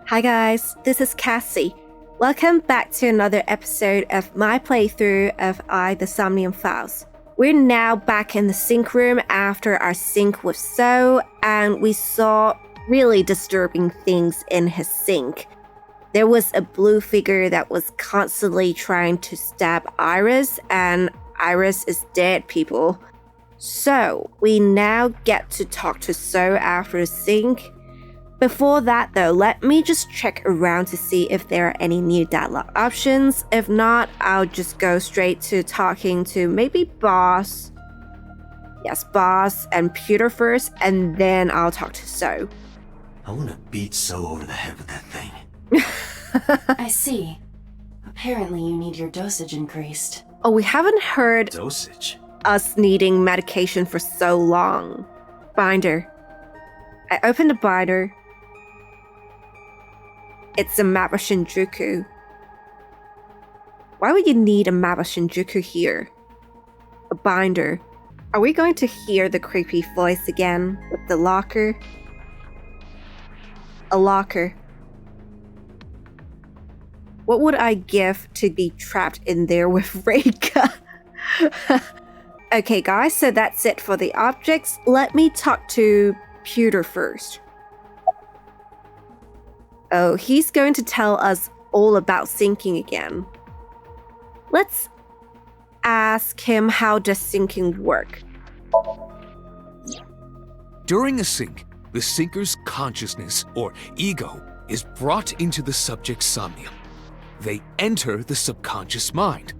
Hi guys, this is Cassie. Welcome back to another episode of my playthrough of the Somnium Files. We're now back in the sync room after our sync with So, and we saw really disturbing things in his sync. There was a blue figure that was constantly trying to stab Iris, and Iris is dead, people. So, we now get to talk to So after the sync. Before that though, let me just check around to see if there are any new dialogue options. If not, I'll just go straight to talking to maybe Boss. Yes, Boss and Peter first, and then I'll talk to So. I want to beat So over the head with that thing. I see. Apparently you need your dosage increased. Oh, we haven't heard Dosage? us needing medication for so long. Binder. I opened the binder. It's a map of Shinjuku. Why would you need a map of Shinjuku here? A binder. Are we going to hear the creepy voice again with the locker? A locker. What would I give to be trapped in there with Reika? Okay guys, so that's it for the objects. Let me talk to Peter first. Oh, he's going to tell us all about syncing again. Let's ask him, how does syncing work? During a sync, the syncer's consciousness, or ego, is brought into the subject's somnium. They enter the subconscious mind,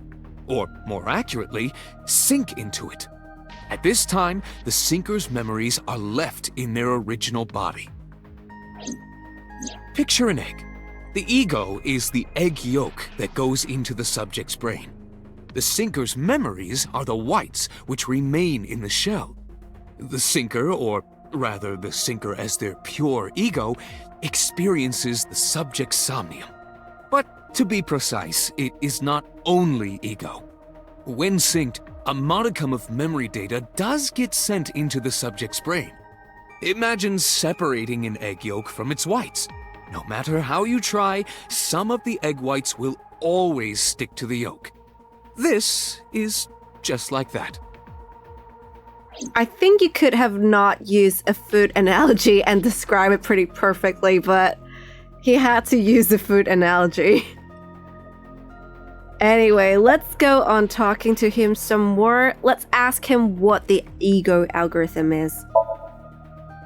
or more accurately, sink into it. At this time, the syncer's memories are left in their original body. Picture an egg. The ego is the egg yolk that goes into the subject's brain. The syncer's memories are the whites which remain in the shell. The syncer, or rather the syncer as their pure ego, experiences the subject's somnium. But to be precise, it is not only ego. When synced, a modicum of memory data does get sent into the subject's brain. Imagine separating an egg yolk from its whites. No matter how you try, some of the egg whites will always stick to the yolk. This is just like that. I think you could have not used a food analogy and describe it pretty perfectly, but he had to use the food analogy. Anyway, let's go on talking to him some more. Let's ask him what the ego algorithm is.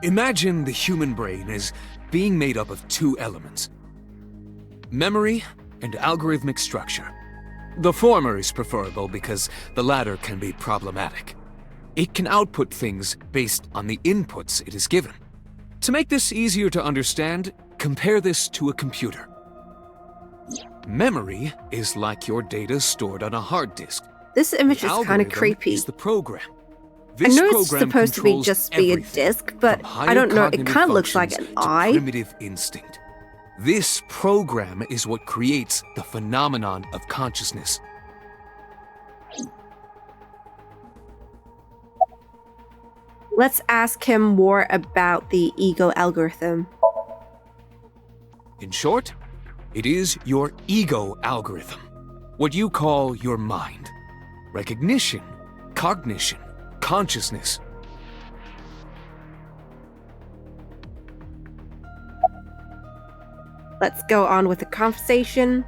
Imagine the human brain is being made up of two elements: memory and algorithmic structure. The former is preferable because the latter can be problematic. It can output things based on the inputs it is given. To make this easier to understand, compare this to a computer. Memory is like your data stored on a hard disk. This image The is kind of algorithm creepy. is the program. I This know it's program supposed to be controls just be a everything, disc, but from I higher don't know, it cognitive kind of looks like an functions to eye. primitive instinct. This program is what creates the phenomenon of consciousness. Let's ask him more about the ego algorithm. In short, it is your ego algorithm, what you call your mind. Recognition, cognition, consciousness. Let's go on with the conversation.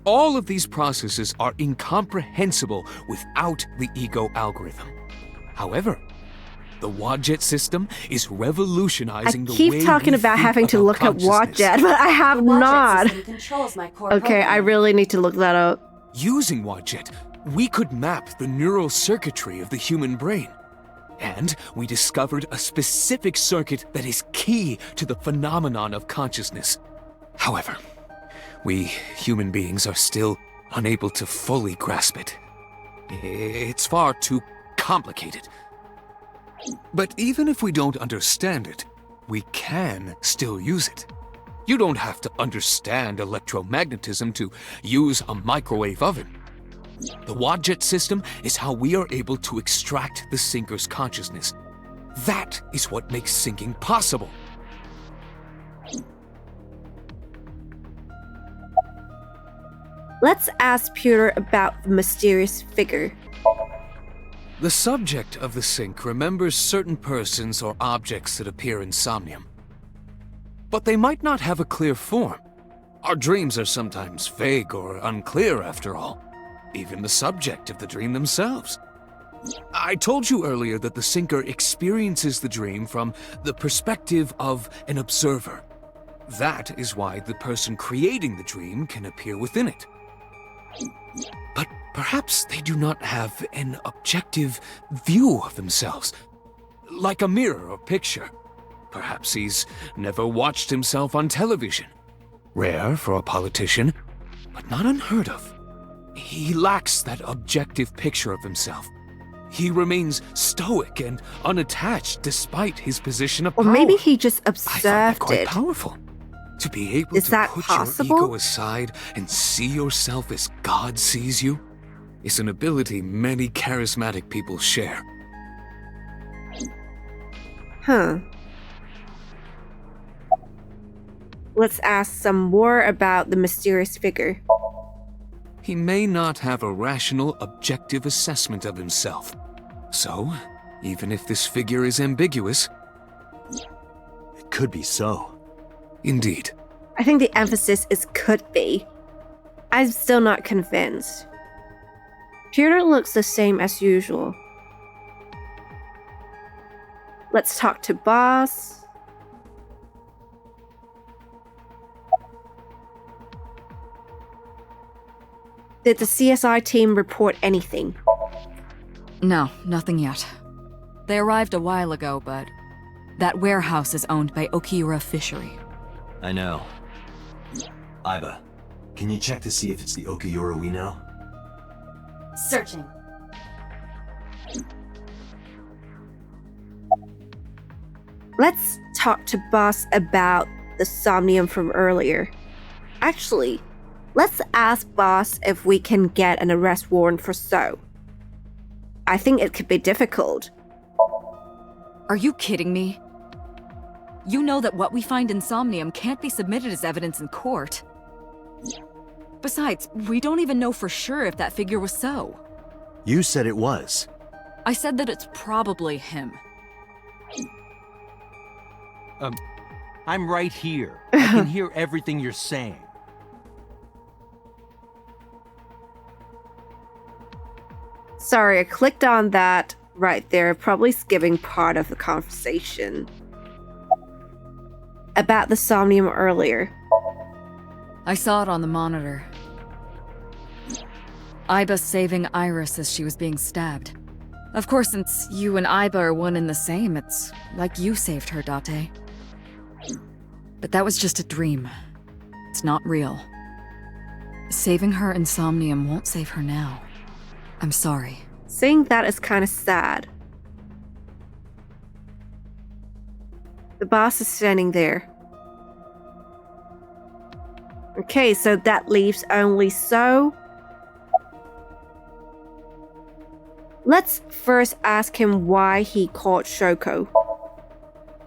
All of these processes are incomprehensible without the ego algorithm. However, the Wadjet system is I revolutionizing the way keep talking we about think having to about look up consciousness. Wadjet, but I have The Wadjet not. system controls my core Okay, I programming. really need to look that up. Using Wadjet, we could map the neural circuitry of the human brain. And we discovered a specific circuit that is key to the phenomenon of consciousness. However, we human beings are still unable to fully grasp it. It's far too complicated. But even if we don't understand it, we can still use it. You don't have to understand electromagnetism to use a microwave oven. The Wadjet system is how we are able to extract the syncer's consciousness. That is what makes syncing possible. Let's ask Peter about the mysterious figure. The subject of the sync remembers certain persons or objects that appear in Somnium. But they might not have a clear form. Our dreams are sometimes vague or unclear after all. Even the subject of the dream themselves. I told you earlier that the syncer experiences the dream from the perspective of an observer. That is why the person creating the dream can appear within it. But perhaps they do not have an objective view of themselves, like a mirror or picture. Perhaps he's never watched himself on television. Rare for a politician, but not unheard of. He lacks that objective picture of himself. He remains stoic and unattached despite his position of Or power. maybe he just I find that observed quite it. powerful. To be able Is to that put possible? your ego aside and see yourself as God sees you is an ability many charismatic people share. Huh. Let's ask some more about the mysterious figure. He may not have a rational, objective assessment of himself. So, even if this figure is ambiguous, It could be so. indeed. I think the emphasis is could be. I'm still not convinced. Peter looks the same as usual. Let's talk to Boss. Did the CSI team report anything? No, nothing yet. They arrived a while ago, but that warehouse is owned by Okiura Fishery. I know. Iba, can you check to see if it's the Okiura we know? Searching. Let's talk to Boss about the Somnium from earlier. Actually, let's ask Boss if we can get an arrest warrant for So. I think it could be difficult. Are you kidding me? You know that what we find in Somnium can't be submitted as evidence in court. Besides, we don't even know for sure if that figure was So. You said it was. I said that it's probably him. I'm right here. I can hear everything you're saying. Sorry, I clicked on that right there, probably skipping part of the conversation. About the Somnium earlier. I saw it on the monitor. Iba saving Iris as she was being stabbed. Of course, since you and Iba are one and the same, it's like you saved her, Date. But that was just a dream. It's not real. Saving her in Somnium won't save her now. I'm sorry. Saying that is kind of sad. The boss is standing there. Okay, so that leaves only So. Let's first ask him why he called Shoko.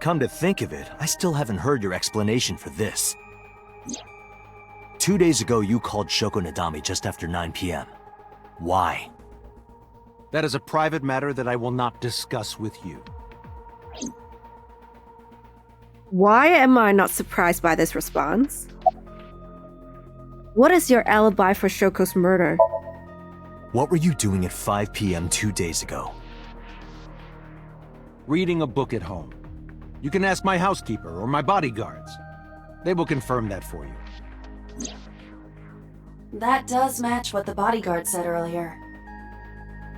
Come to think of it, I still haven't heard your explanation for this. 2 days ago, you called Shoko Nadami just after 9 p.m. Why? That is a private matter that I will not discuss with you. Why am I not surprised by this response? What is your alibi for Shoko's murder? What were you doing at 5 p.m. 2 days ago? Reading a book at home. You can ask my housekeeper or my bodyguards. They will confirm that for you. That does match what the bodyguard said earlier.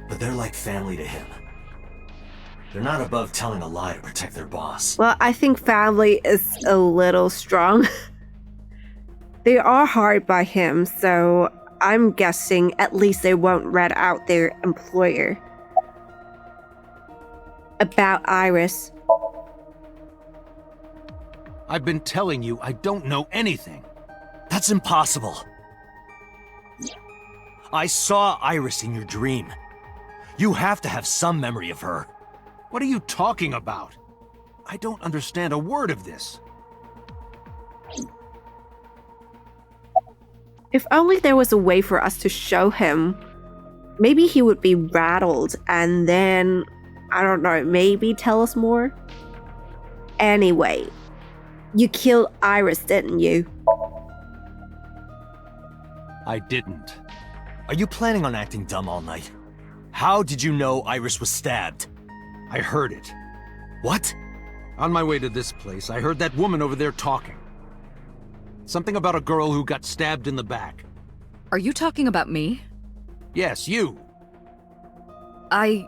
But they're like family to him. They're not above telling a lie to protect their boss. Well, I think family is a little strong. They are hired by him, so I'm guessing at least they won't rat out their employer. About Iris. I've been telling you I don't know anything. That's impossible. I saw Iris in your dream. You have to have some memory of her. What are you talking about? I don't understand a word of this. If only there was a way for us to show him. Maybe he would be rattled and then, I don't know, maybe tell us more? Anyway, you killed Iris, didn't you? I didn't. Are you planning on acting dumb all night? How did you know Iris was stabbed? I heard it. What? On my way to this place, I heard that woman over there talking. Something about a girl who got stabbed in the back. Are you talking about me? Yes, you. I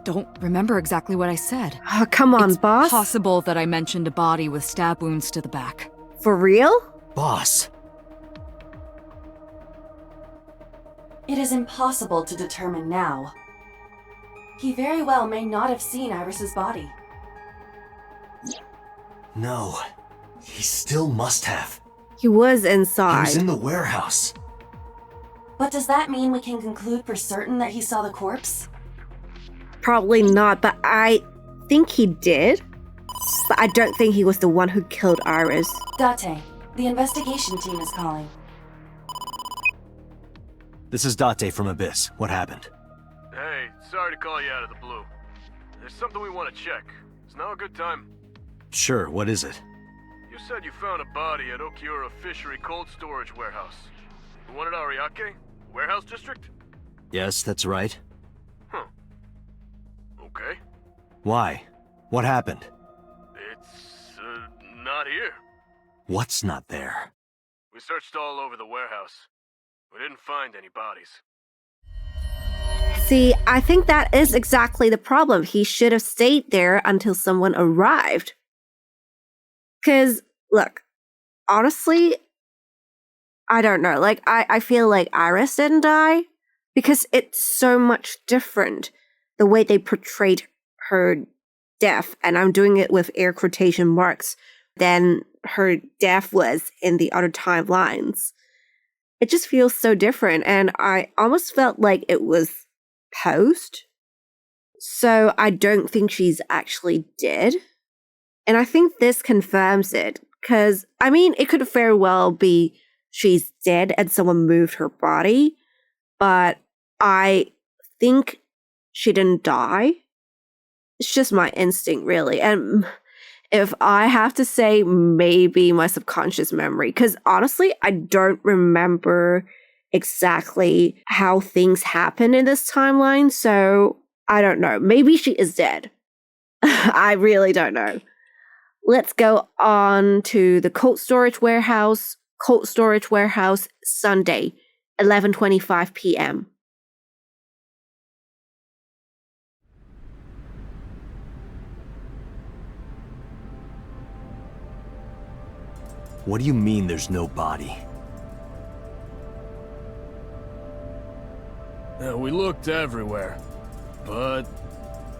don't remember exactly what I said. Oh, come on, It's boss. possible that I mentioned a body with stab wounds to the back. For real? Boss. It is impossible to determine now. He very well may not have seen Iris's body. No. He still must have. He was He inside. was in the warehouse. But does that mean we can conclude for certain that he saw the corpse? Probably not, but I think he did. But I don't think he was the one who killed Iris. Date, the investigation team is calling. This is Date from Abyss. What happened? Hey, sorry to call you out of the blue. There's something we want to check. Is now a good time? Sure, what is it? You said you found a body at Okiura Fishery Cold Storage Warehouse. The one at Ariake? Warehouse District? Yes, that's right. Huh. Okay. Why? What happened? It's, not here. What's not there? We searched all over the warehouse. We didn't find any bodies. See, I think that is exactly the problem. He should have stayed there until someone arrived. Because, look, honestly, I don't know. Like, I feel like Iris didn't die because it's so much different the way they portrayed her death, and I'm doing it with air quotation marks, than her death was in the other timelines. It just feels so different, and I almost felt like it was post. So I don't think she's actually dead. And I think this confirms it, because, I mean, it could very well be she's dead and someone moved her body, but I think she didn't die. It's just my instinct, really. And if I have to say, maybe my subconscious memory, because honestly, I don't remember exactly how things happen in this timeline, so I don't know. Maybe she is dead. I really don't know. Let's go on to the cold storage warehouse. Cold storage warehouse, Sunday, 11:25 p.m. What do you mean there's no body? Yeah, we looked everywhere, but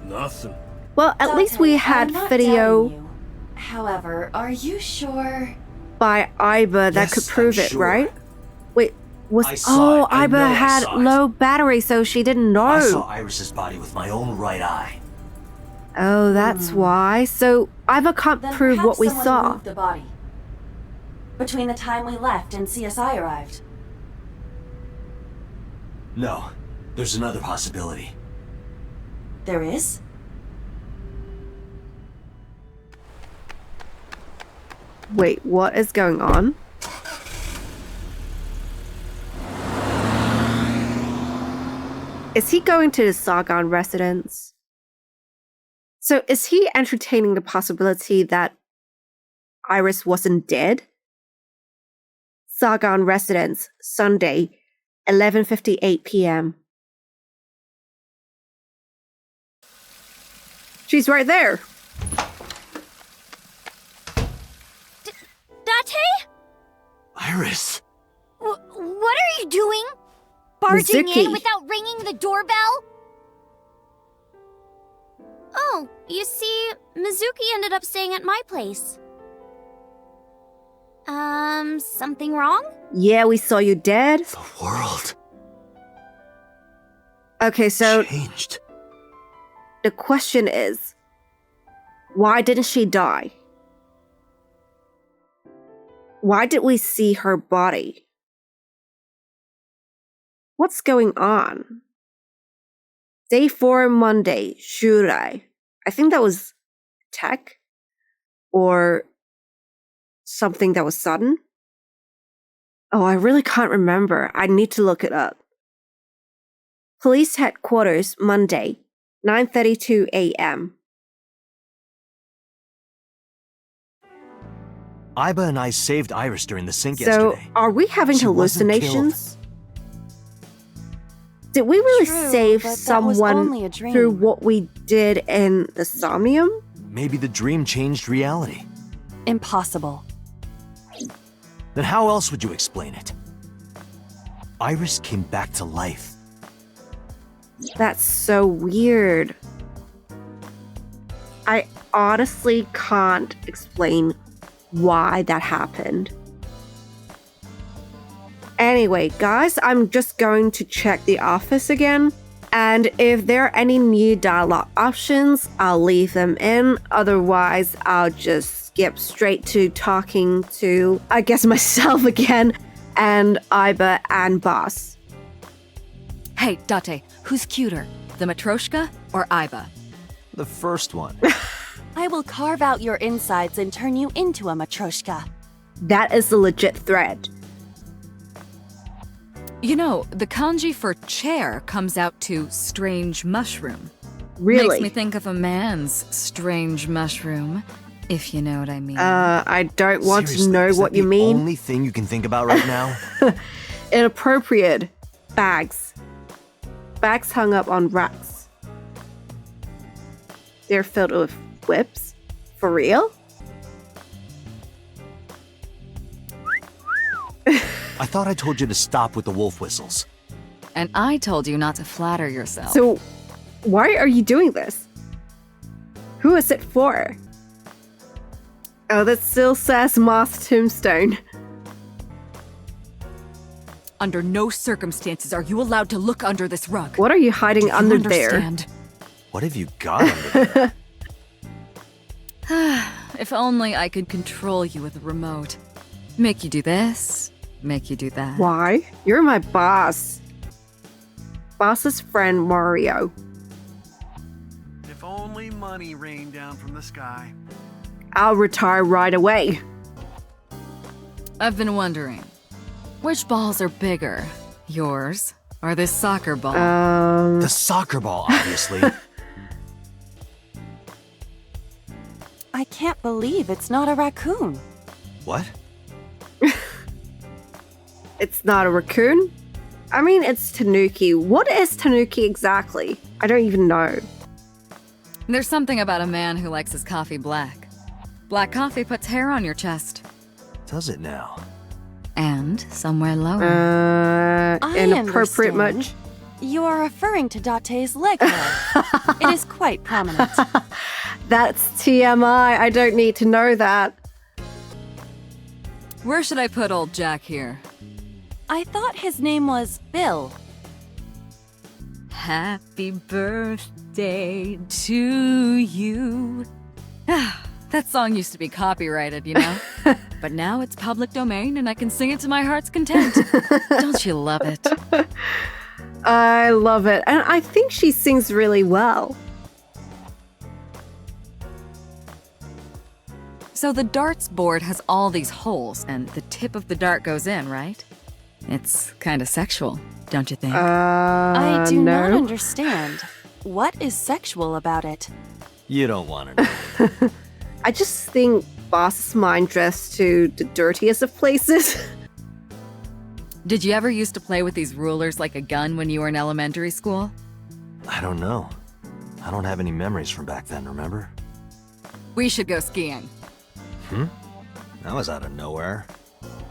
nothing. Well, at least we Date, had I'm not video doubting you. However, are you sure? by Iba that Yes, could prove I'm it, sure. right? Wait, was I saw it. I know Iba I had saw it. low battery, so she didn't know. I saw Iris's body with my own right eye. Oh, that's why. So Iva can't Then prove what perhaps we someone saw. moved the body. Between the time we left and CSI arrived. No, there's another possibility. There is? Wait, what is going on? Is he going to the Sargon residence? So is he entertaining the possibility that Iris wasn't dead? Sargon residence, Sunday, 11:58 p.m. She's right there. Date? Iris! What are you doing? Barging Mizuki. in without ringing the doorbell? Oh, you see, Mizuki ended up staying at my place. Something wrong? Yeah, we saw you dead. The world Okay, so changed. the question is, why didn't she die? Why did we see her body? What's going on? Day 4, Monday, Shurai. I think that was tech or something that was sudden. Oh, I really can't remember. I need to look it up. Police headquarters, Monday, 9:32 a.m. Iba and I saved Iris during the sink So, yesterday. are we having She wasn't hallucinations? Did we really True, save but that was someone only a dream. through what we did in the Somnium? Maybe the dream changed reality. Impossible. Then how else would you explain it? Iris came back to life. That's so weird. I honestly can't explain why that happened. Anyway, guys, I'm just going to check the office again. And if there are any new dialogue options, I'll leave them in. Otherwise, I'll just skip straight to talking to, I guess, myself again and Iba and Boss. Hey, Date, who's cuter? The Matryoshka or Iba? The first one. I will carve out your insides and turn you into a Matryoshka. That is a legit threat. You know, the kanji for chair comes out to strange mushroom. Really? Makes me think of a man's strange mushroom, if you know what I mean. I don't want Seriously, to know is what that you the mean. only thing you can think about right now? Inappropriate. Bags. Bags hung up on racks. They're filled with whips? For real? I thought I told you to stop with the wolf whistles. And I told you not to flatter yourself. So, why are you doing this? Who is it for? Oh, that still says Moth Tombstone. Under no circumstances are you allowed to look under this rug. What are you hiding Do you under there? understand? What have you got under there? If only I could control you with a remote. Make you do this, make you do that. Why? You're my boss. Boss's friend Mario. If only money rained down from the sky. I'll retire right away. I've been wondering, which balls are bigger? Yours or this soccer ball? The soccer ball, obviously. I can't believe it's not a raccoon. What? It's not a raccoon? I mean, it's Tanuki. What is Tanuki exactly? I don't even know. There's something about a man who likes his coffee black. Black coffee puts hair on your chest. Does it now? And somewhere lower. I Inappropriate understand. much? You are referring to Date's leg hair. It is quite prominent. That's TMI. I don't need to know that. Where should I put old Jack here? I thought his name was Bill. Happy birthday to you. That song used to be copyrighted, you know? But now it's public domain and I can sing it to my heart's content. Don't you love it? I love it. And I think she sings really well. So the darts board has all these holes and the tip of the dart goes in, right? It's kind of sexual, don't you think? I do no. not understand. What is sexual about it? You don't want to know. I just think Boss's mind dressed to the dirtiest of places. Did you ever used to play with these rulers like a gun when you were in elementary school? I don't know. I don't have any memories from back then, remember? We should go skiing. That was out of nowhere.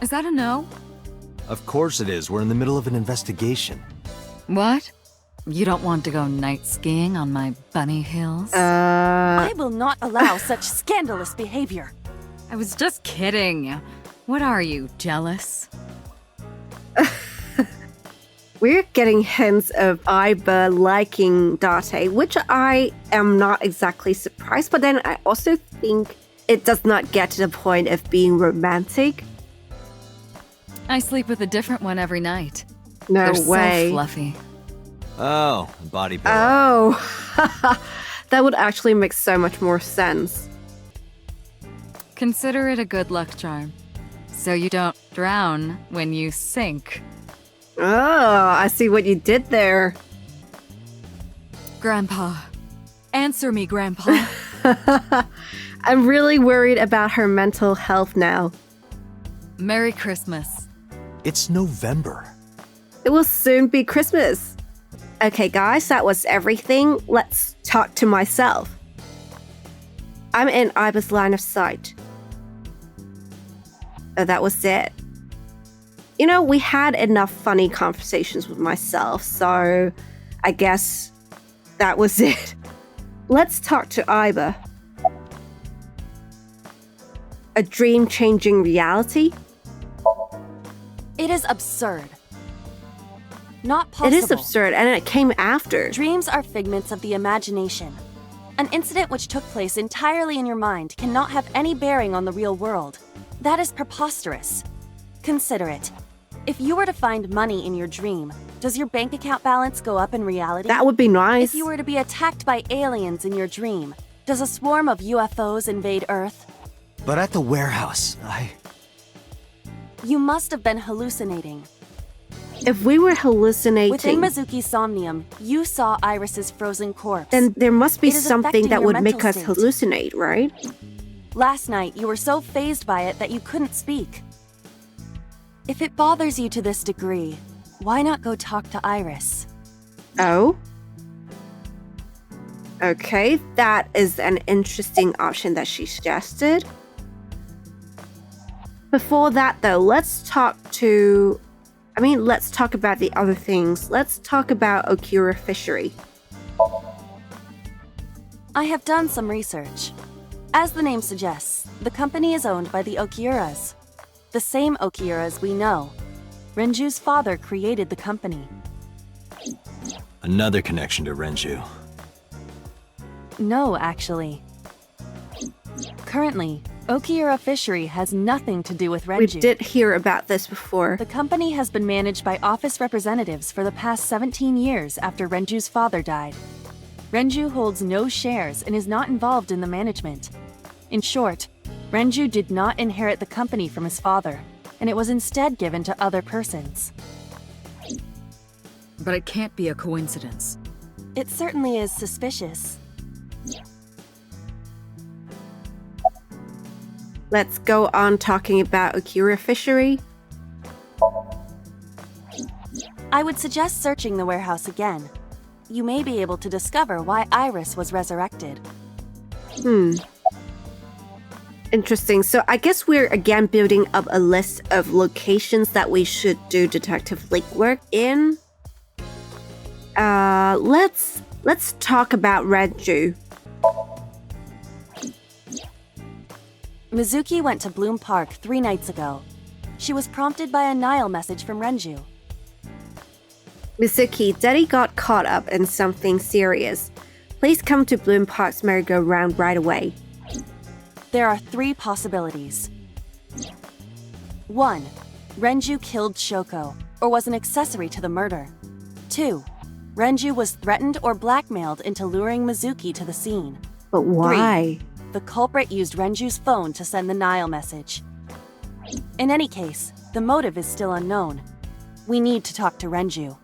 Is that a no? Of course it is. We're in the middle of an investigation. What? You don't want to go night skiing on my bunny hills? I will not allow such scandalous behavior. I was just kidding. What are you, jealous? We're getting hints of Iba liking Date, which I am not exactly surprised, but then I also think it does not get to the point of being romantic. I sleep with a different one every night. No They're way. so fluffy. Oh, a body pillow. Oh, that would actually make so much more sense. Consider it a good luck charm. So you don't drown when you sink. Oh, I see what you did there. Grandpa. Answer me, Grandpa. I'm really worried about her mental health now. Merry Christmas. It's November. It will soon be Christmas. Okay, guys, that was everything. Let's talk to myself. I'm in Iba's line of sight. Oh, that was it. You know, we had enough funny conversations with myself, so I guess that was it. Let's talk to Iba. A dream-changing reality? It is absurd. Not possible. It is absurd, and it came after. Dreams are figments of the imagination. An incident which took place entirely in your mind cannot have any bearing on the real world. That is preposterous. Consider it. If you were to find money in your dream, does your bank account balance go up in reality? That would be nice. If you were to be attacked by aliens in your dream, does a swarm of UFOs invade Earth? But at the warehouse, You must have been hallucinating. If we were hallucinating, Within Mizuki's somnium, you saw Iris's frozen corpse. then there must be It is something affecting that your would make mental us state. hallucinate, right? Last night, you were so fazed by it that you couldn't speak. If it bothers you to this degree, why not go talk to Iris? Oh? Okay, that is an interesting option that she suggested. Before that, though, let's talk about the other things. Let's talk about Okura Fishery. I have done some research. As the name suggests, the company is owned by the Okiuras. The same Okiuras we know. Renju's father created the company. another connection to Renju. No, actually. Currently, Okiura Fishery has nothing to do with We Renju. did hear about this before. The company has been managed by office representatives for the past 17 years after Renju's father died. Renju holds no shares and is not involved in the management. In short, Renju did not inherit the company from his father, and it was instead given to other persons. But it can't be a coincidence. It certainly is suspicious. Let's go on talking about Okura Fishery. I would suggest searching the warehouse again. You may be able to discover why Iris was resurrected. Interesting. So I guess we're again building up a list of locations that we should do detective legwork in. Let's talk about Renju. Mizuki went to Bloom Park 3 nights ago. She was prompted by a Nile message from Renju. Mizuki, Daddy got caught up in something serious. Please come to Bloom Park's merry-go-round right away. There are 3 possibilities. 1. Renju killed Shoko, or was an accessory to the murder. 2. Renju was threatened or blackmailed into luring Mizuki to the scene. But why? 3. The culprit used Renju's phone to send the Nile message. In any case, the motive is still unknown. We need to talk to Renju.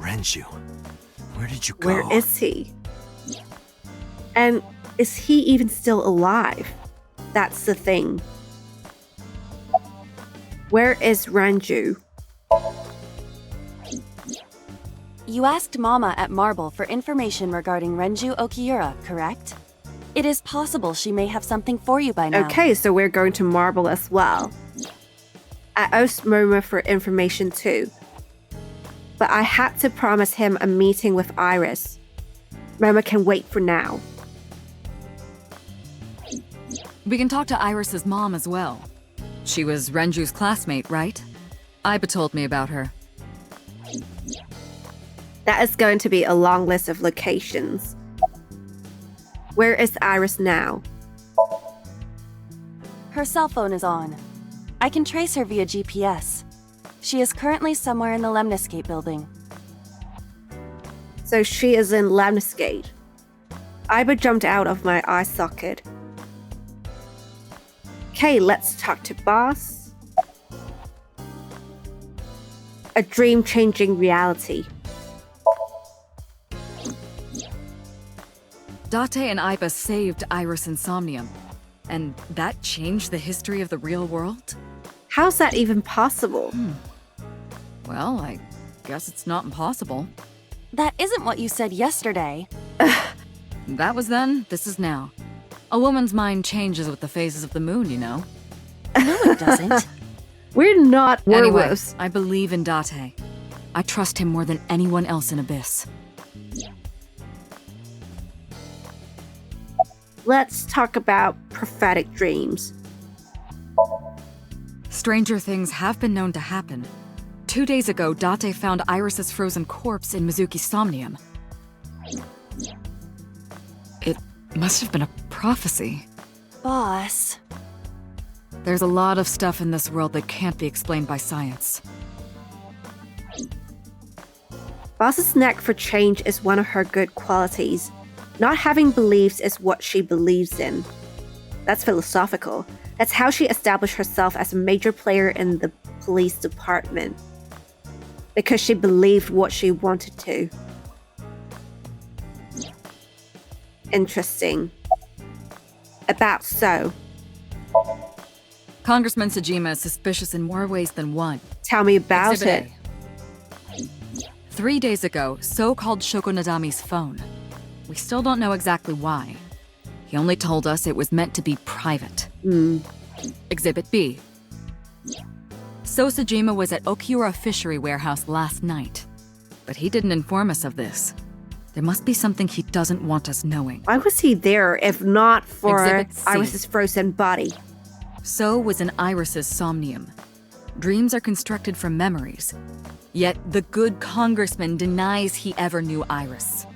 Renju? Where did you go? Where is he? And is he even still alive? That's the thing. Where is Renju? You asked Mama at Marble for information regarding Renju Okiura, correct? It is possible she may have something for you by now. Okay, so we're going to Marble as well. I asked Moma for information too. But I had to promise him a meeting with Iris. Moma can wait for now. We can talk to Iris's mom as well. She was Renju's classmate, right? Iba told me about her. That is going to be a long list of locations. Where is Iris now? Her cell phone is on. I can trace her via GPS. She is currently somewhere in the Lemniscate building. So she is in Lemniscate. Iba jumped out of my eye socket. Okay, let's talk to boss. A dream-changing reality. Date and Iba saved Iris and Somnium, and that changed the history of the real world? How's that even possible? Well, I guess it's not impossible. That isn't what you said yesterday. That was then, this is now. A woman's mind changes with the phases of the moon, you know? No, it doesn't. We're not Anyway, werewolves. I believe in Date. I trust him more than anyone else in Abyss. Let's talk about prophetic dreams. Stranger things have been known to happen. 2 days ago, Date found Iris's frozen corpse in Mizuki's Somnium. It must have been a prophecy. Boss. There's a lot of stuff in this world that can't be explained by science. Boss's knack for change is one of her good qualities. Not having beliefs is what she believes in. That's philosophical. That's how she established herself as a major player in the police department. Because she believed what she wanted to. Interesting. About so. Congressman Sejima is suspicious in more ways than one. Tell me about Exhibit it. A. 3 days ago, So called Shoko Nadami's phone. We still don't know exactly why. He only told us it was meant to be private. Exhibit B. So Sejima was at Okiura Fishery Warehouse last night. But he didn't inform us of this. There must be something he doesn't want us knowing. Why was he there if not for Exhibit C. Iris's frozen body? So was in Iris's Somnium. Dreams are constructed from memories. Yet the good congressman denies he ever knew Iris.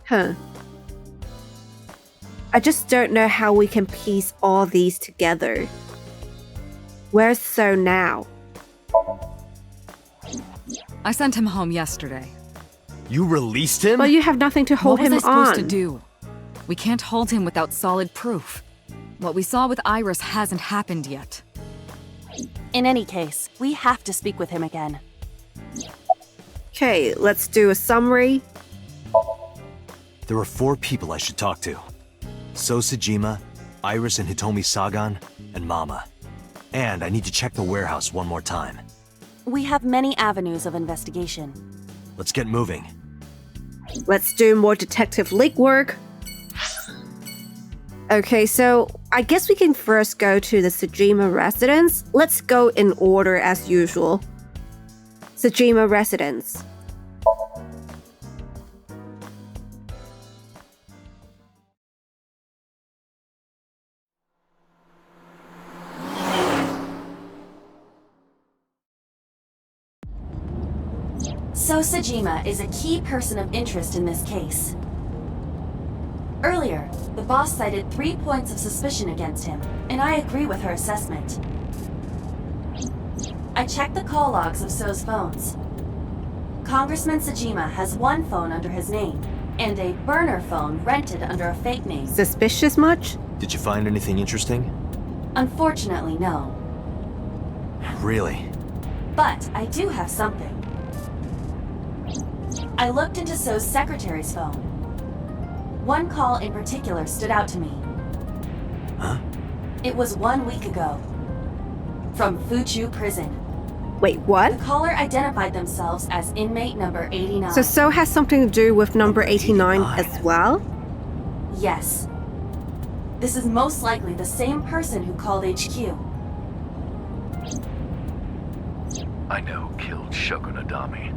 Huh. I just don't know how we can piece all these together. Where's So now? I sent him home yesterday. You released him? Well, you have nothing to hold What him was I supposed on. to do? We can't hold him without solid proof. What we saw with Iris hasn't happened yet. In any case, we have to speak with him again. Okay, let's do a summary. There are 4 people I should talk to. So Sejima, Iris and Hitomi Sagan, and Mama. And I need to check the warehouse one more time. We have many avenues of investigation. Let's get moving. Let's do more detective legwork. Okay, so I guess we can first go to the Sejima residence. Let's go in order as usual. Sejima residence. So Sejima is a key person of interest in this case. Earlier, the boss cited 3 points of suspicion against him, and I agree with her assessment. I checked the call logs of So's phones. Congressman Sejima has 1 phone under his name, and a burner phone rented under a fake name. Suspicious much? Did you find anything interesting? Unfortunately, no. Really? But I do have something. I looked into So's secretary's phone. 1 call in particular stood out to me. Huh? It was 1 week ago. From Fuchu Prison. Wait, what? The caller identified themselves as inmate number 89. So has something to do with number 89 as well? Yes. This is most likely the same person who called HQ. I know who killed Shoko Nadami.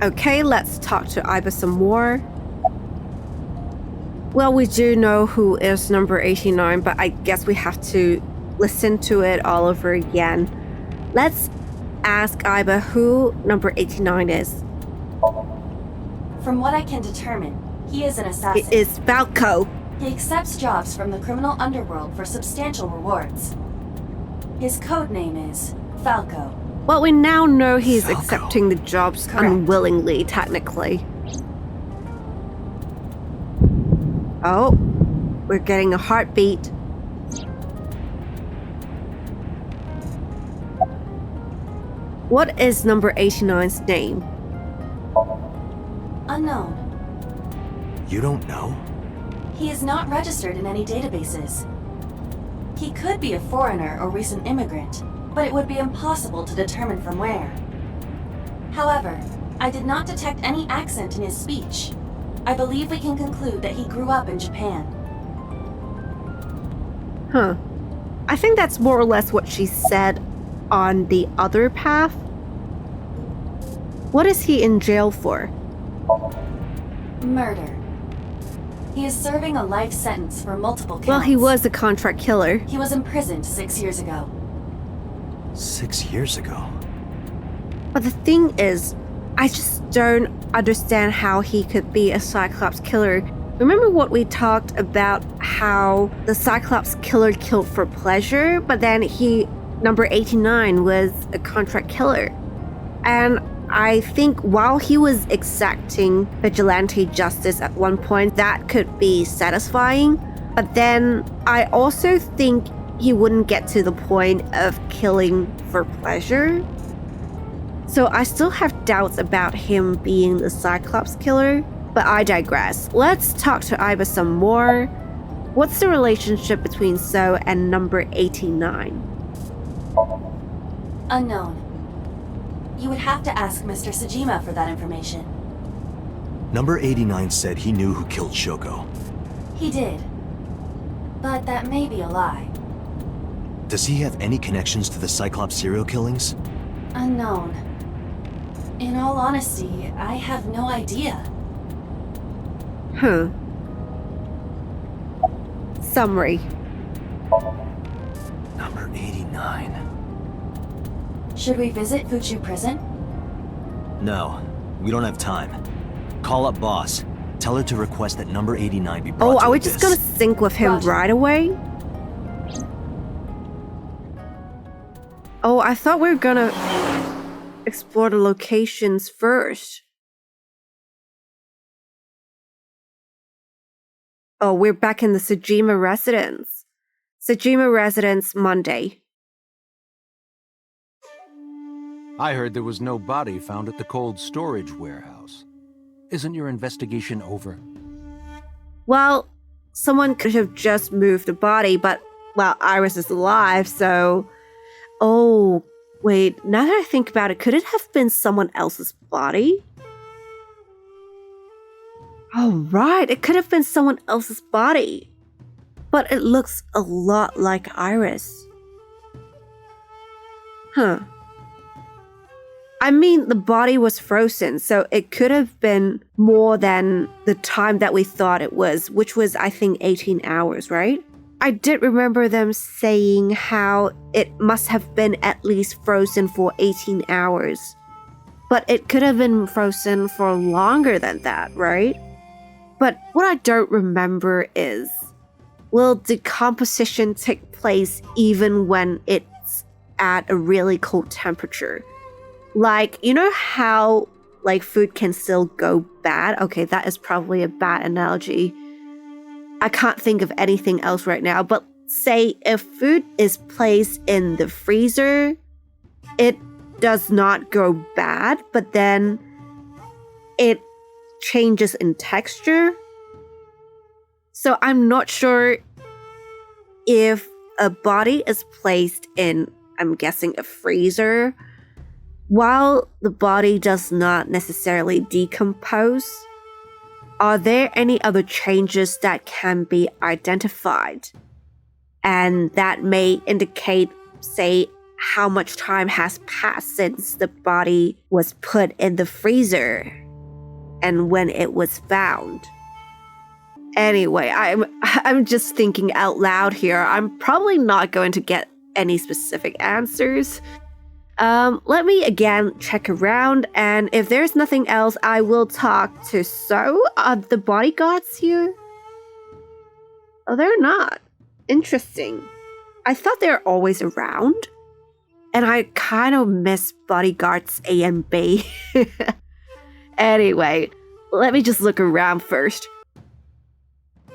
Okay, let's talk to Iba some more. Well, we do know who is number 89, but I guess we have to listen to it all over again. Let's ask Iba who number 89 is. From what I can determine, he is an assassin. It is Falco. He accepts jobs from the criminal underworld for substantial rewards. His code name is Falco. Well, we now know he's Falco. accepting the jobs Correct. unwillingly, technically. Oh, we're getting a heartbeat. What is number 89's name? Unknown. You don't know? He is not registered in any databases. He could be a foreigner or recent immigrant, but it would be impossible to determine from where. However, I did not detect any accent in his speech. I believe we can conclude that he grew up in Japan. Huh. I think that's more or less what she said on the other path. What is he in jail for? Murder. He is serving a life sentence for multiple counts. Well, he was a contract killer. He was imprisoned 6 years ago. 6 years ago. But the thing is, I just don't understand how he could be a Cyclops killer. Remember what we talked about, how the Cyclops killer killed for pleasure, but then number 89 was a contract killer. And I think while he was exacting vigilante justice at one point, that could be satisfying. But then I also think he wouldn't get to the point of killing for pleasure. So I still have doubts about him being the Cyclops killer, but I digress. Let's talk to Iba some more. What's the relationship between So and number 89? Unknown. You would have to ask Mr. Sajima for that information. Number 89 said he knew who killed Shoko. He did. But that may be a lie. Does he have any connections to the Cyclops serial killings? Unknown. In all honesty, I have no idea. Huh. Summary. Number 89. Should we visit Fuchu Prison? No, we don't have time. Call up boss. Tell her to request that number 89 be brought Oh, to are we Abyss. just gonna sync with him Roger. right away? Oh, I thought we were gonna explore the locations first. Oh, we're back in the Sajima residence. Sajima residence, Monday. I heard there was no body found at the cold storage warehouse. Isn't your investigation over? Well, someone could have just moved the body, but, well, Iris is alive, so... Oh, wait, now that I think about it, could it have been someone else's body? Oh, right, it could have been someone else's body. But it looks a lot like Iris. Huh. I mean, the body was frozen, so it could have been more than the time that we thought it was, which was, I think, 18 hours, right? I did remember them saying how it must have been at least frozen for 18 hours. But it could have been frozen for longer than that, right? But what I don't remember is, will decomposition take place even when it's at a really cold temperature? Like, you know how, like, food can still go bad? Okay, that is probably a bad analogy. I can't think of anything else right now, but say if food is placed in the freezer, it does not go bad, but then it changes in texture. So I'm not sure if a body is placed in, I'm guessing, a freezer, while the body does not necessarily decompose. Are there any other changes that can be identified? And that may indicate, say, how much time has passed since the body was put in the freezer and when it was found. Anyway, I'm just thinking out loud here. I'm probably not going to get any specific answers. Let me again check around, and if there's nothing else, I will talk to So. Are the bodyguards here? Oh, they're not. Interesting. I thought they were always around. And I kind of miss bodyguards A and B. Anyway, let me just look around first.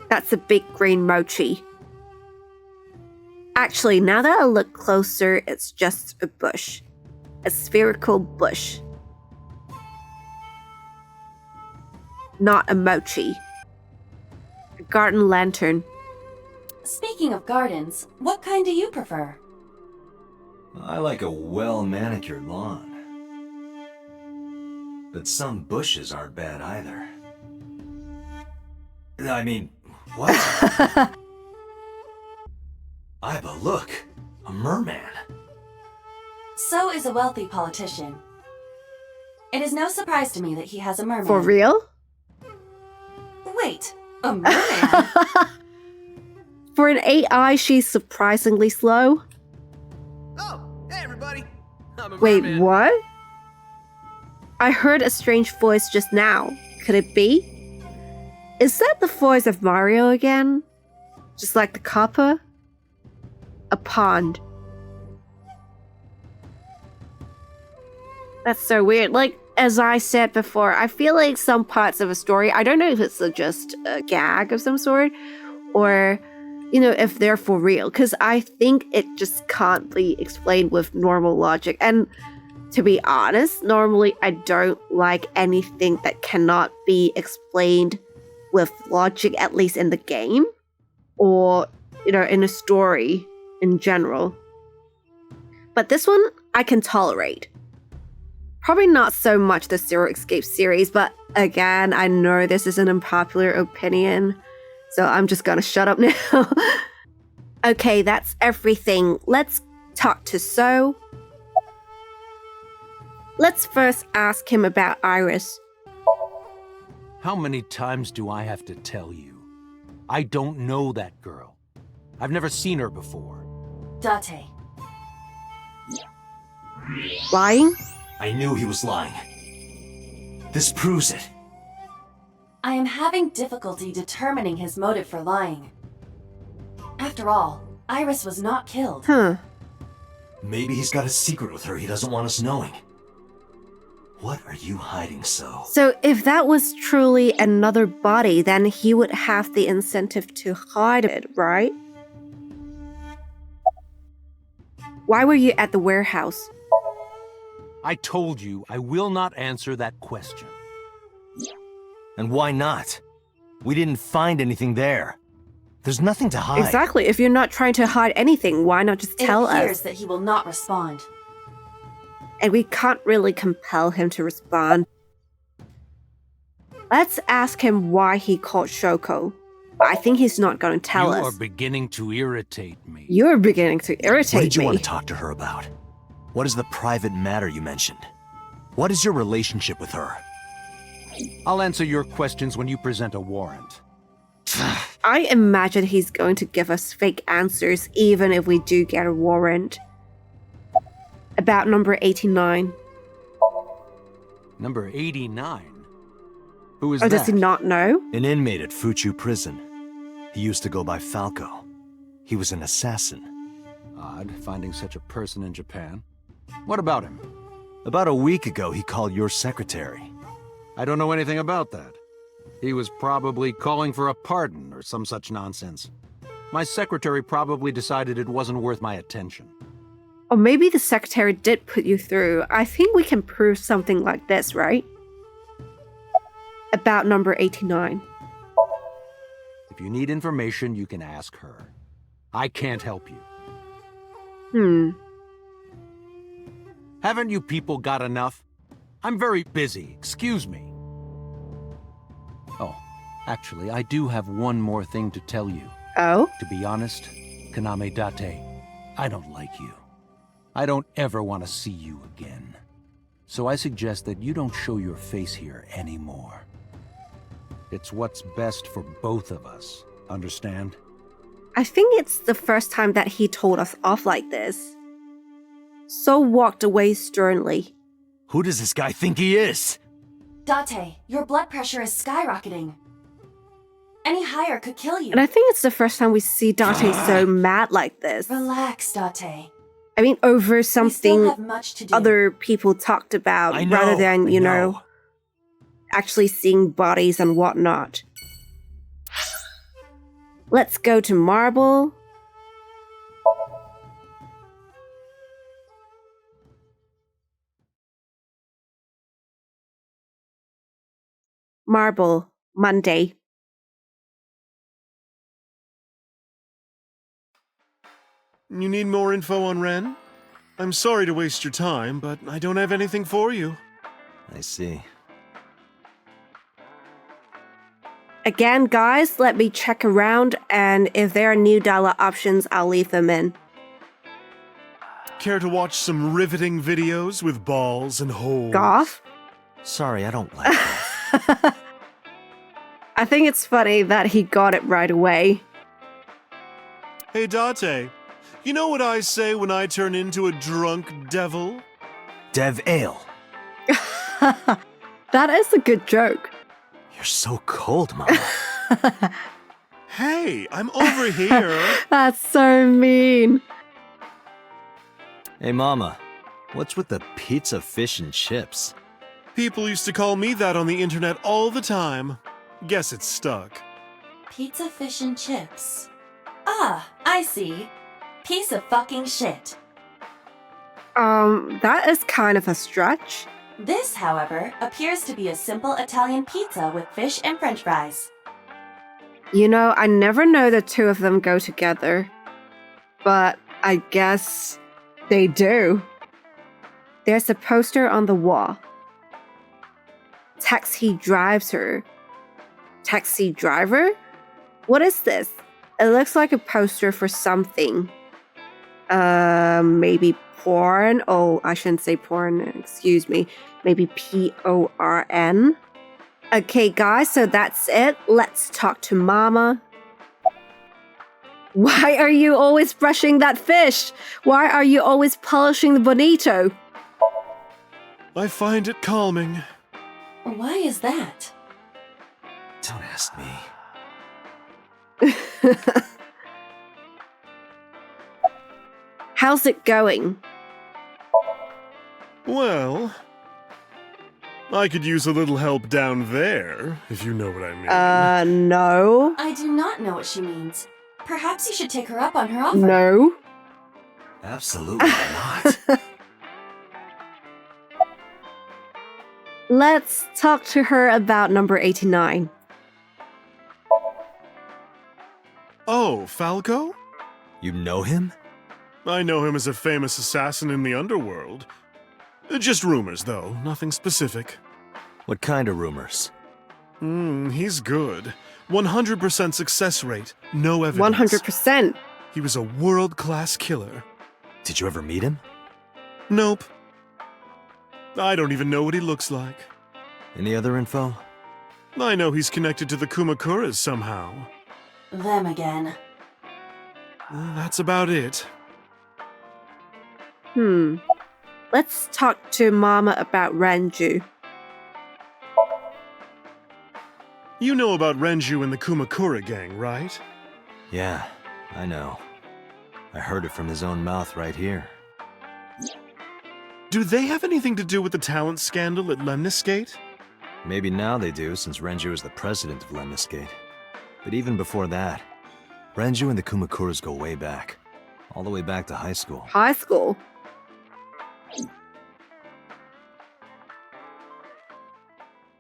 That's a big green mochi. Actually, now that I look closer, it's just a bush. A spherical bush. Not a mochi. A garden lantern. Speaking of gardens, what kind do you prefer? I like a well-manicured lawn. But some bushes aren't bad either. I mean, what? Iba, look! A merman! So is a wealthy politician. It is no surprise to me that he has a merman. For real? Wait, a merman? For an AI, she's surprisingly slow. Oh, hey everybody. I'm a Wait, merman. what? I heard a strange voice just now. Could it be? Is that the voice of Mario again? Just like the copper? A pond. That's so weird. Like, as I said before, I feel like some parts of a story, I don't know if it's just a gag of some sort, or, you know, if they're for real, because I think it just can't be explained with normal logic. And to be honest, normally I don't like anything that cannot be explained with logic, at least in the game, or, you know, in a story in general. But this one, I can tolerate. Probably not so much the Zero Escape series, but again, I know this is an unpopular opinion, so I'm just gonna shut up now. Okay, that's everything. Let's talk to So. Let's first ask him about Iris. How many times do I have to tell you? I don't know that girl. I've never seen her before. Date. Lying? I knew he was lying. This proves it. I am having difficulty determining his motive for lying. After all, Iris was not killed. Huh. Maybe he's got a secret with her he doesn't want us knowing. What are you hiding, So? So if that was truly another body, then he would have the incentive to hide it, right? Why were you at the warehouse? I told you I will not answer that question. And why not? We didn't find anything there. There's nothing to hide. Exactly. If you're not trying to hide anything, why not just tell It appears us? that he will not respond. And we can't really compel him to respond. Let's ask him why he called Shoko. I think he's not going to tell You us. are beginning to irritate me. You're beginning to irritate What did you me. want to talk to her about? What is the private matter you mentioned? What is your relationship with her? I'll answer your questions when you present a warrant. I imagine he's going to give us fake answers even if we do get a warrant. About number 89. Number 89? Who is Or that? does he not know? An inmate at Fuchu prison. He used to go by Falco. He was an assassin. Odd, finding such a person in Japan. What about him? About a week ago, he called your secretary. I don't know anything about that. He was probably calling for a pardon or some such nonsense. My secretary probably decided it wasn't worth my attention. Or maybe the secretary did put you through. I think we can prove something like this, right? About number 89. If you need information, you can ask her. I can't help you. Haven't you people got enough? I'm very busy, excuse me. Oh, actually, I do have one more thing to tell you. Oh? To be honest, Kaname Date, I don't like you. I don't ever want to see you again. So I suggest that you don't show your face here anymore. It's what's best for both of us, understand? I think it's the first time that he told us off like this. So walked away sternly. Who does this guy think he is? Date, your blood pressure is skyrocketing. Any higher could kill you. And I think it's the first time we see Date so mad like this. Relax, Date. I mean, over We still something have much to do. other people talked about I know, rather than, I you know, actually seeing bodies and whatnot. Let's go to Marble. Marble, Monday. You need more info on Ren? I'm sorry to waste your time, but I don't have anything for you. I see. Again, guys, let me check around, and if there are new dialogue options, I'll leave them in. Care to watch some riveting videos with balls and holes? Goth? Sorry, I don't like that. I think it's funny that he got it right away. Hey, Date. You know what I say when I turn into a drunk devil? Dev Ale. That is a good joke. You're so cold, Mama. Hey, I'm over here. That's so mean. Hey, Mama. What's with the pizza, fish, and chips? People used to call me that on the internet all the time. Guess it's stuck. Pizza, fish, and chips. Ah, I see. Piece of fucking shit. That is kind of a stretch. This, however, appears to be a simple Italian pizza with fish and french fries. You know, I never know the two of them go together. But I guess they do. There's a poster on the wall. Taxi drives her. Taxi driver? What is this? It looks like a poster for something. Maybe porn? Oh, I shouldn't say porn, excuse me. Maybe PORN? Okay, guys, so that's it. Let's talk to Mama. Why are you always brushing that fish? Why are you always polishing the bonito? I find it calming. Why is that? Don't ask me. How's it going? Well, I could use a little help down there, if you know what I mean. No. I do not know what she means. Perhaps you should take her up on her offer. No. Absolutely not. Let's talk to her about number 89. Oh, Falco? You know him? I know him as a famous assassin in the underworld. Just rumors, though, nothing specific. What kind of rumors? He's good. 100% success rate, no evidence. 100%. He was a world-class killer. Did you ever meet him? Nope. I don't even know what he looks like. Any other info? I know he's connected to the Kumakuras somehow. Them again. That's about it. Let's talk to Mama about Renju. You know about Renju and the Kumakura gang, right? Yeah, I know. I heard it from his own mouth right here. Do they have anything to do with the talent scandal at Lemniscate? Maybe now they do, since Renju is the president of Lemniscate. But even before that, Renju and the Kumakuras go way back. All the way back to high school. High school.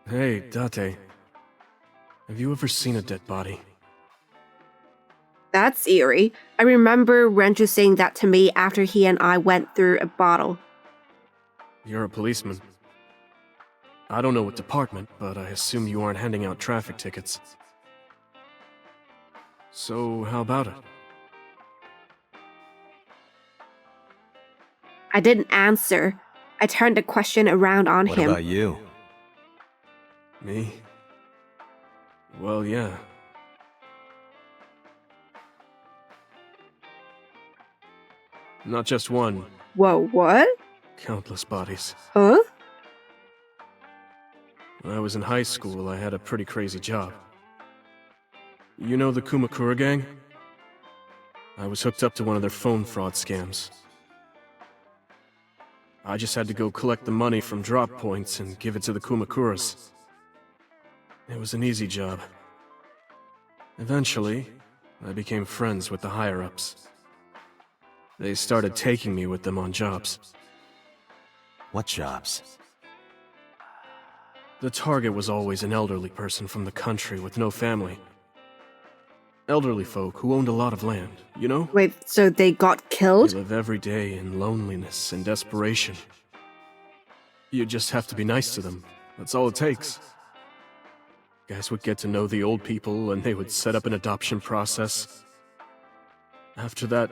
Hey, Date. Have you ever seen a dead body? That's eerie. I remember Renju saying that to me after he and I went through a bottle. You're a policeman. I don't know what department, but I assume you aren't handing out traffic tickets. So, how about it? I didn't answer. I turned the question around on What him. about you? Me? Well, yeah. Not just one, Whoa, what? countless bodies. Huh? When I was in high school, I had a pretty crazy job. You know the Kumakura gang? I was hooked up to one of their phone fraud scams. I just had to go collect the money from drop points and give it to the Kumakuras. It was an easy job. Eventually, I became friends with the higher-ups. They started taking me with them on jobs. What jobs? The target was always an elderly person from the country with no family. Elderly folk who owned a lot of land, you know? Wait, so they got killed? They live every day in loneliness and desperation. You just have to be nice to them. That's all it takes. Guys would get to know the old people and they would set up an adoption process. After that,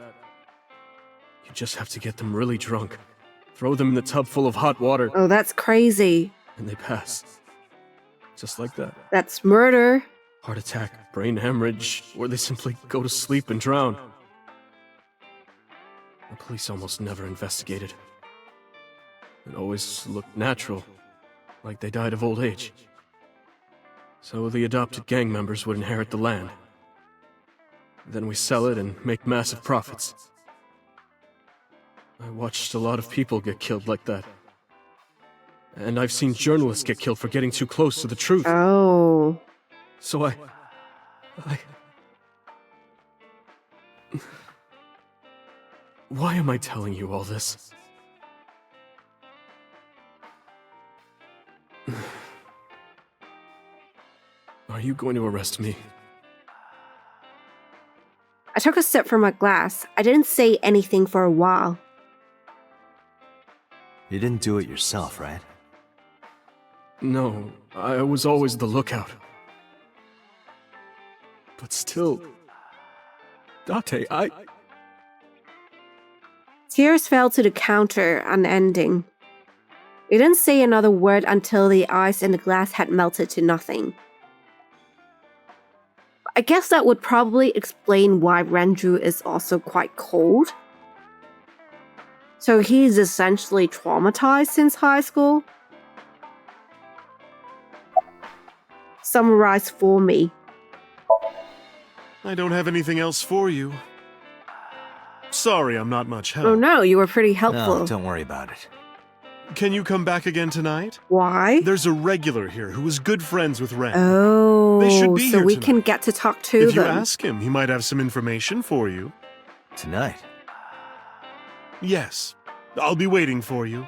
you just have to get them really drunk, throw them in the tub full of hot water, Oh, that's crazy. and they pass. Just like that. That's murder. Heart attack, brain hemorrhage, or they simply go to sleep and drown. The police almost never investigated. It always looked natural, like they died of old age. So the adopted gang members would inherit the land. Then we sell it and make massive profits. I watched a lot of people get killed like that. And I've seen journalists get killed for getting too close to the truth. Oh. So I... Why am I telling you all this? Are you going to arrest me? I took a sip from my glass. I didn't say anything for a while. You didn't do it yourself, right? No, I was always the lookout. But still... Date, Tears fell to the counter, unending. We didn't say another word until the ice in the glass had melted to nothing. I guess that would probably explain why Renju is also quite cold. So he's essentially traumatized since high school? Summarize for me. I don't have anything else for you. Sorry, I'm not much help. Oh no, you were pretty helpful. No, don't worry about it. Can you come back again tonight? Why? There's a regular here who is good friends with Ren. Oh, They should be so here we tonight. can get to talk to If you them. ask him, he might have some information for you. Tonight? Yes. I'll be waiting for you.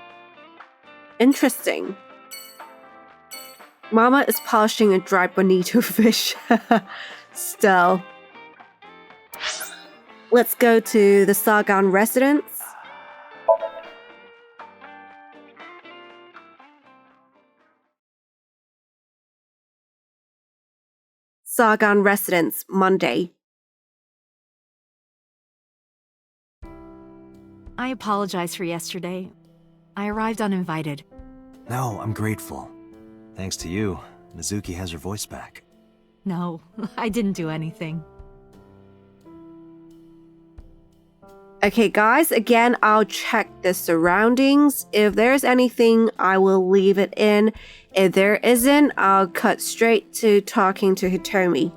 Interesting. Mama is polishing a dried bonito fish. Still. Let's go to the Sagan residence. Sagan residence, Monday. I apologize for yesterday. I arrived uninvited. No, I'm grateful. Thanks to you, Mizuki has her voice back. No, I didn't do anything. Okay, guys, again, I'll check the surroundings. If there's anything, I will leave it in. If there isn't, I'll cut straight to talking to Hitomi.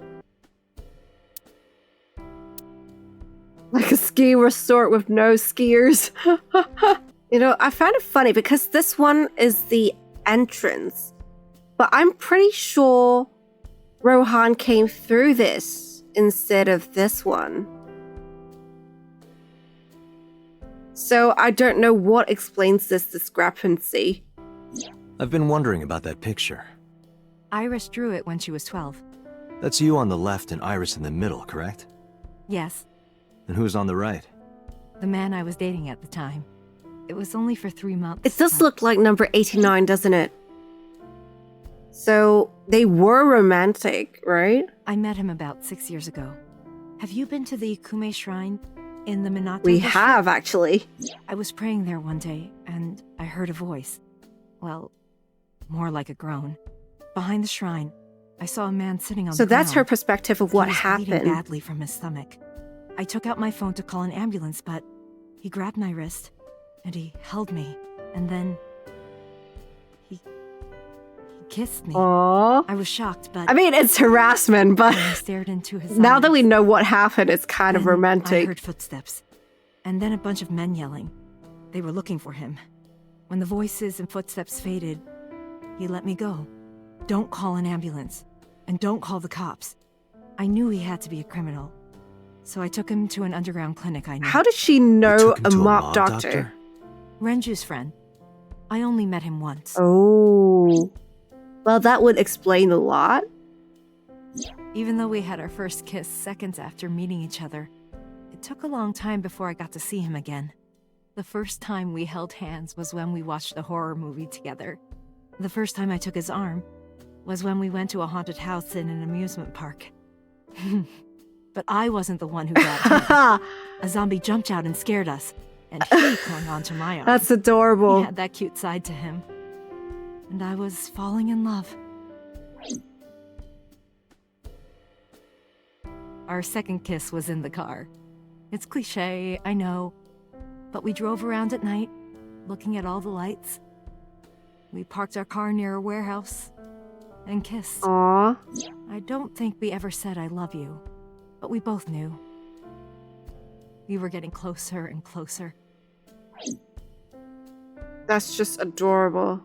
Like a ski resort with no skiers. You know, I find it funny because this one is the entrance. But I'm pretty sure Rohan came through this instead of this one. So I don't know what explains this discrepancy. I've been wondering about that picture. Iris drew it when she was 12. That's you on the left and Iris in the middle, correct? Yes, And who's on the right? the man I was dating at the time. It was only for 3 months. It does but look like number 89, doesn't it? So they were romantic, right? I met him about 6 years ago. Have you been to the Ikume Shrine in the Minato We district? have, actually. I was praying there one day, and I heard a voice. Well, more like a groan. Behind the shrine, I saw a man sitting on So the that's her ground. perspective of what He was bleeding happened. badly from his stomach. I took out my phone to call an ambulance, but he grabbed my wrist, and he held me, and then he kissed me. Aww. I was shocked, but I mean, it's harassment, but I stared into his now eyes. that we know what happened, it's kind of Then I romantic. heard footsteps, and then a bunch of men yelling. They were looking for him. When the voices and footsteps faded, he let me go. Don't call an ambulance, and don't call the cops. I knew he had to be a criminal, so I took him to an underground clinic I knew. How did she You know took him a to mob doctor? Renju's friend. I only met him once. Oh. Well, that would explain a lot. Even though we had our first kiss seconds after meeting each other, it took a long time before I got to see him again. The first time we held hands was when we watched a horror movie together. The first time I took his arm was when we went to a haunted house in an amusement park. But I wasn't the one who grabbed him. A zombie jumped out and scared us, and he clung onto my arm. That's adorable. He had that cute side to him. And I was falling in love. Our second kiss was in the car. It's cliché, I know. But we drove around at night, looking at all the lights. We parked our car near a warehouse and kissed. Aww. I don't think we ever said I love you, but we both knew. We were getting closer and closer. That's just adorable.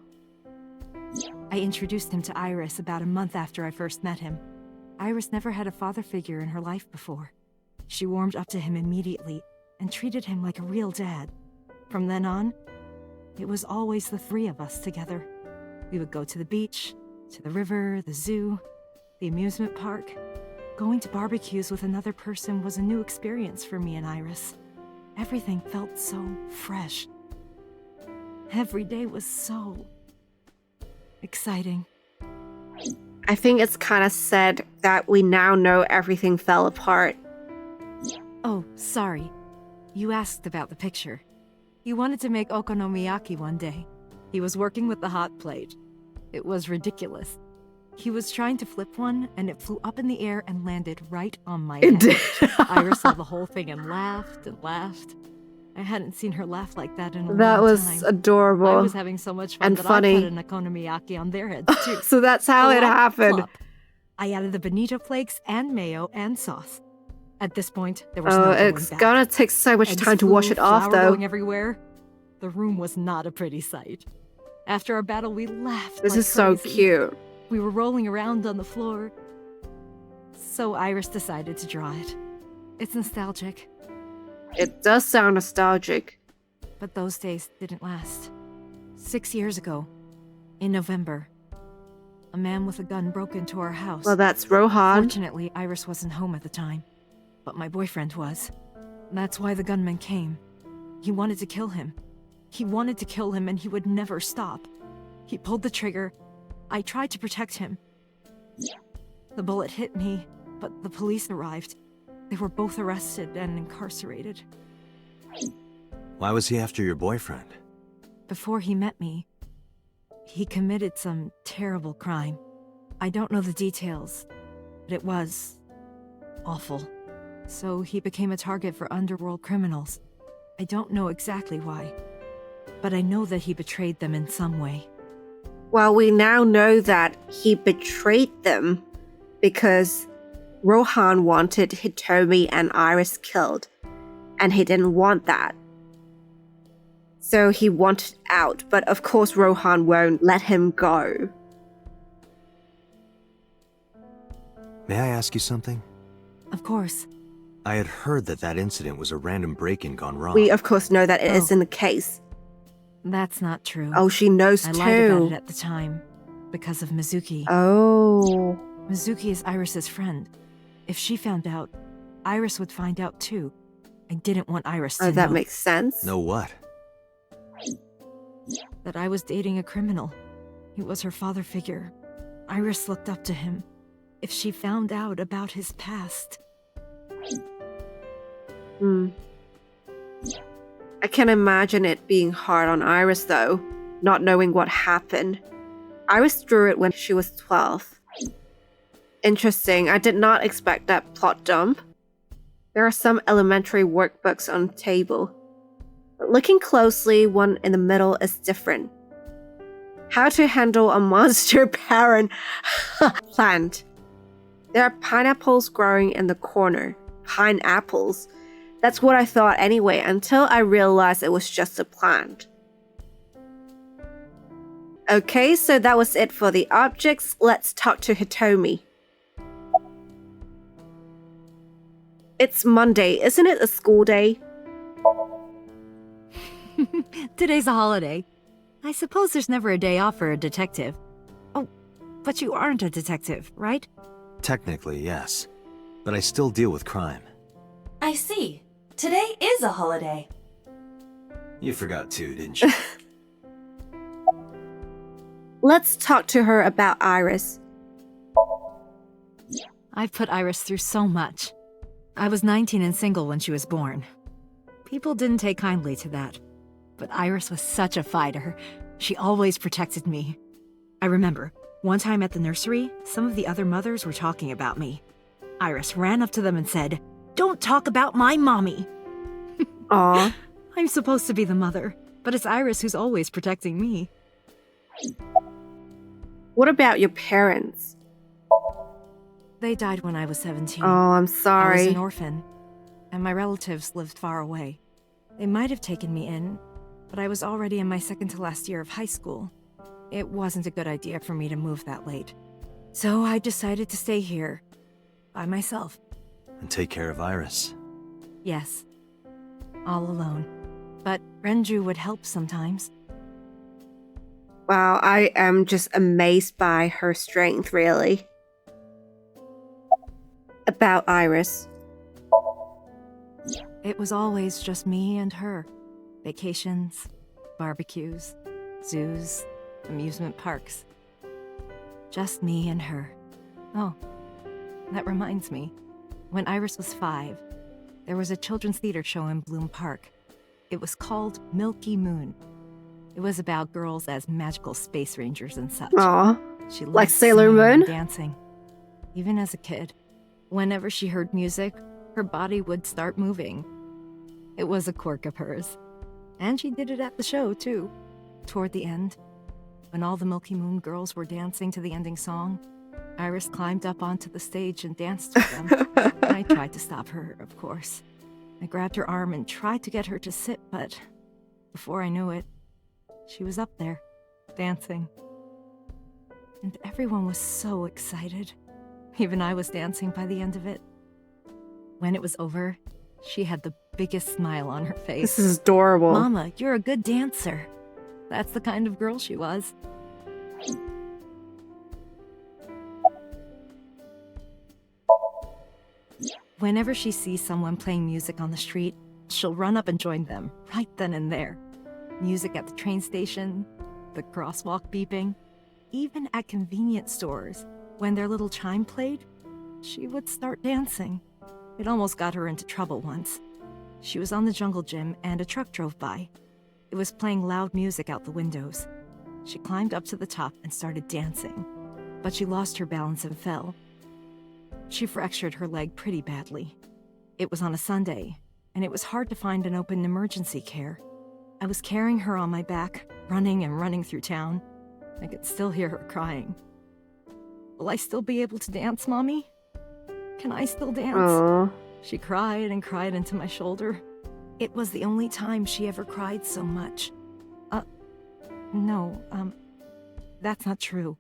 I introduced him to Iris about a month after I first met him. Iris never had a father figure in her life before. She warmed up to him immediately and treated him like a real dad. From then on, it was always the three of us together. We would go to the beach, to the river, the zoo, the amusement park. Going to barbecues with another person was a new experience for me and Iris. Everything felt so fresh. Every day was so exciting. I think it's kind of sad that we now know everything fell apart. Oh, sorry. You asked about the picture. He wanted to make okonomiyaki one day. He was working with the hot plate. It was ridiculous. He was trying to flip one, and it flew up in the air and landed right on my head. It did. Iris saw the whole thing and laughed and laughed. I hadn't seen her laugh like that in a long time. That was adorable. I was having so much fun and that funny. I put an okonomiyaki on their heads too. So that's how it Flop, happened. flop. I added the bonito flakes and mayo and sauce. At this point, there was no going It's back. gonna take so much Eggs time to flew, wash it off, flour though. going everywhere. The room was not a pretty sight. After our battle, we laughed. This like is so crazy. cute. We were rolling around on the floor. So Iris decided to draw it. It's nostalgic, It does sound nostalgic. but those days didn't last. 6 years ago, in November, a man with a gun broke into our house. Well, that's Rohan. Fortunately, Iris wasn't home at the time, but my boyfriend was. That's why the gunman came. He wanted to kill him. He wanted to kill him, and he would never stop. He pulled the trigger. I tried to protect him. The bullet hit me, but the police arrived. They were both arrested and incarcerated. Why was he after your boyfriend? Before he met me, he committed some terrible crime. I don't know the details, but it was awful. So he became a target for underworld criminals. I don't know exactly why, but I know that he betrayed them in some way. Well, we now know that he betrayed them because Rohan wanted Hitomi and Iris killed, and he didn't want that. So he wanted out, but of course Rohan won't let him go. May I ask you something? Of course. I had heard that that incident was a random break-in gone wrong. We of course know that it Oh. isn't the case. That's not true. Oh, she knows I too. lied about it at the time because of Mizuki. Oh. Mizuki is Iris's friend. If she found out, Iris would find out too. I didn't want Iris to Oh, that know makes sense. Know what? that I was dating a criminal. He was her father figure. Iris looked up to him. If she found out about his past... I can imagine it being hard on Iris though, not knowing what happened. Iris drew it when she was 12. Interesting, I did not expect that plot dump. There are some elementary workbooks on the table. But looking closely, one in the middle is different. How to handle a monster parent plant. There are pineapples growing in the corner. Pineapples. That's what I thought anyway, until I realized it was just a plant. Okay, so that was it for the objects. Let's talk to Hitomi. It's Monday, isn't it a school day? Today's a holiday. I suppose there's never a day off for a detective. Oh, but you aren't a detective, right? Technically, yes. But I still deal with crime. I see. Today is a holiday. You forgot too, didn't you? Let's talk to her about Iris. I've put Iris through so much. I was 19 and single when she was born. People didn't take kindly to that. But Iris was such a fighter. She always protected me. I remember, one time at the nursery, some of the other mothers were talking about me. Iris ran up to them and said, "Don't talk about my mommy." Aw. I'm supposed to be the mother, but it's Iris who's always protecting me. What about your parents? They died when I was 17. Oh, I'm I was sorry. an orphan, and my relatives lived far away. They might have taken me in, but I was already in my second to last year of high school. It wasn't a good idea for me to move that late. So I decided to stay here, by myself. And take care of Iris. Yes, all alone. But Renju would help sometimes. Wow, I am just amazed by her strength, really. About Iris. It was always just me and her. Vacations, barbecues, zoos, amusement parks. Just me and her. Oh, that reminds me. When Iris was 5, there was a children's theater show in Bloom Park. It was called Milky Moon. It was about girls as magical space rangers and such. Aw. She Like loved Sailor singing and Moon? dancing. Even as a kid, whenever she heard music, her body would start moving. It was a quirk of hers. And she did it at the show, too. Toward the end, when all the Milky Moon girls were dancing to the ending song, Iris climbed up onto the stage and danced with them. I tried to stop her, of course. I grabbed her arm and tried to get her to sit, but before I knew it, she was up there, dancing. And everyone was so excited. Even I was dancing by the end of it. When it was over, she had the biggest smile on her face. This is adorable. "Mama, you're a good dancer." That's the kind of girl she was. Whenever she sees someone playing music on the street, she'll run up and join them, right then and there. Music at the train station, the crosswalk beeping, even at convenience stores, when their little chime played, she would start dancing. It almost got her into trouble once. She was on the jungle gym and a truck drove by. It was playing loud music out the windows. She climbed up to the top and started dancing, but she lost her balance and fell. She fractured her leg pretty badly. It was on a Sunday, and it was hard to find an open emergency care. I was carrying her on my back, running and running through town. I could still hear her crying. "Will I still be able to dance, Mommy? Can I still dance?" Aw. She cried and cried into my shoulder. It was the only time she ever cried so much. No, that's not true.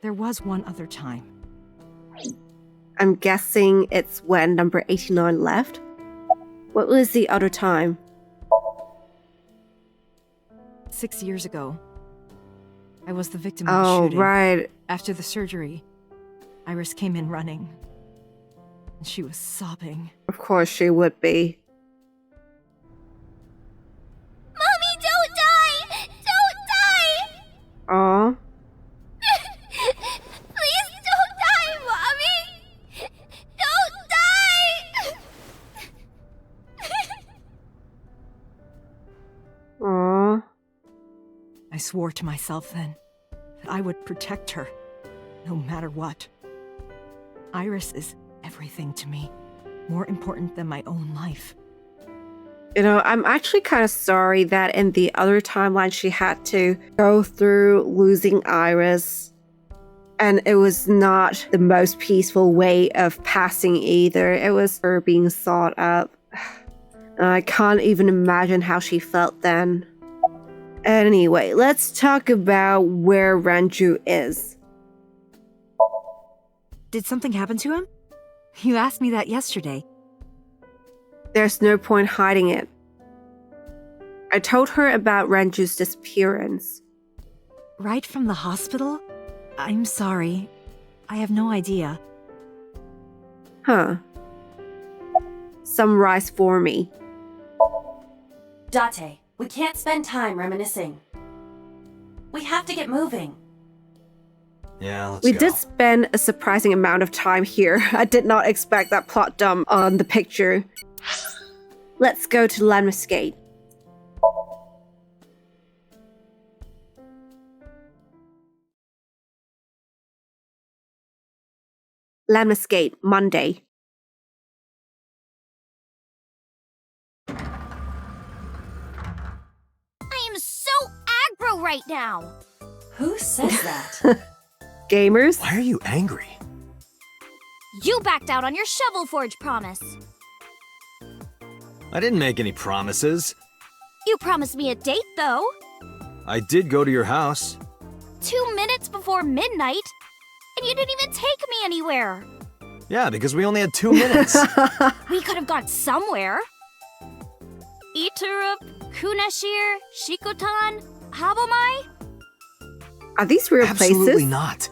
There was one other time. I'm guessing it's when number 89 left. What was the other time? 6 years ago. I was the victim of a Oh, shooting. right. After the surgery, Iris came in running. And she was sobbing. Of course she would be. Mommy, don't die! Don't die! Aw. Please don't die, Mommy! Don't die! Aw. I swore to myself then that I would protect her, no matter what. Iris is everything to me, more important than my own life. I'm actually kind of sorry that in the other timeline she had to go through losing Iris. And it was not the most peaceful way of passing either. It was her being sawed up. And I can't even imagine how she felt then. Anyway, let's talk about where Renju is. Did something happen to him? You asked me that yesterday. There's no point hiding it. I told her about Renju's disappearance. Right from the hospital? I'm sorry. I have no idea. Huh. Summarize for me. Date, we can't spend time reminiscing. We have to get moving. Yeah, let's We go. did spend a surprising amount of time here. I did not expect that plot dump on the picture. Let's go to Lemniscate. Lemniscate, Monday. I am so aggro right now. Who says that? Gamers? Why are you angry? You backed out on your Shovel Forge promise. I didn't make any promises. You promised me a date, though. I did go to your house. 2 minutes before midnight, and you didn't even take me anywhere. Yeah, because we only had 2 minutes. We could have gone somewhere. Iturup, Kunashir, Shikotan, Habomai? Are these real Absolutely places? not.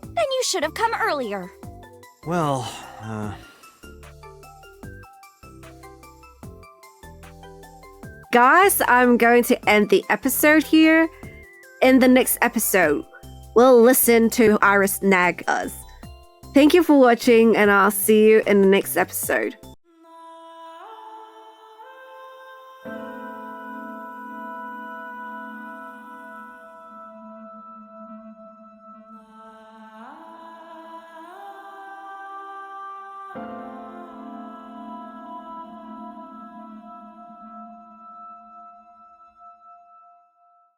Then you should have come earlier. Well, Guys, I'm going to end the episode here. In the next episode, we'll listen to Iris nag us. Thank you for watching, and I'll see you in the next episode.